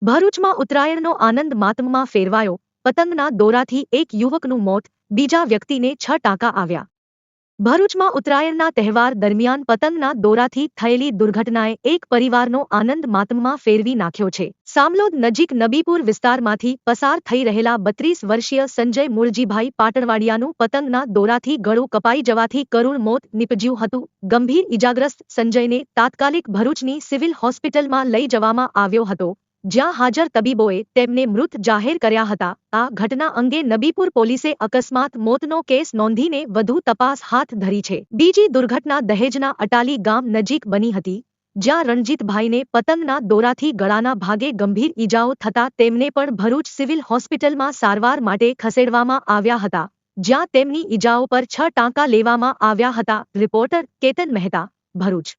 ભરૂચમાં ઉત્તરાયણનો આનંદ માતમમાં ફેરવાયો. પતંગના દોરાથી એક યુવકનું મોત, બીજા વ્યક્તિને 6 ટાંકા આવ્યા. ભરૂચમાં ઉત્તરાયણના તહેવાર દરમિયાન પતંગના દોરાથી થયેલી દુર્ઘટનાએ એક પરિવારનો આનંદ માતમમાં ફેરવી નાખ્યો છે. સામલોદ નજીક નબીપુર વિસ્તારમાંથી પસાર થઈ રહેલા 32 વર્ષીય સંજય મૂળજીભાઈ પાટણવાડિયાનું પતંગના દોરાથી ગળું કપાઈ જવાથી કરુણ મોત નીપજ્યું હતું. ગંભીર ઈજાગ્રસ્ત સંજયને તાત્કાલિક ભરૂચની સિવિલ હોસ્પિટલમાં લઈ જવામાં આવ્યો હતો, જ્યાં હાજર તબીબોએ તેમને મૃત જાહેર કર્યા હતા. આ ઘટના અંગે નબીપુર પોલીસે અકસ્માત મોતનો કેસ નોંધીને વધુ તપાસ હાથ ધરી છે. બીજી દુર્ઘટના દહેજના અટાલી ગામ નજીક બની હતી, જ્યાં રણજીતભાઈને પતંગના દોરાથી ગળાના ભાગે ગંભીર ઈજાઓ થતા તેમને પણ ભરૂચ સિવિલ હોસ્પિટલમાં સારવાર માટે ખસેડવામાં આવ્યા હતા, જ્યાં તેમની ઈજાઓ પર 6 ટાંકા લેવામાં આવ્યા હતા. રિપોર્ટર કેતન મહેતા, ભરૂચ.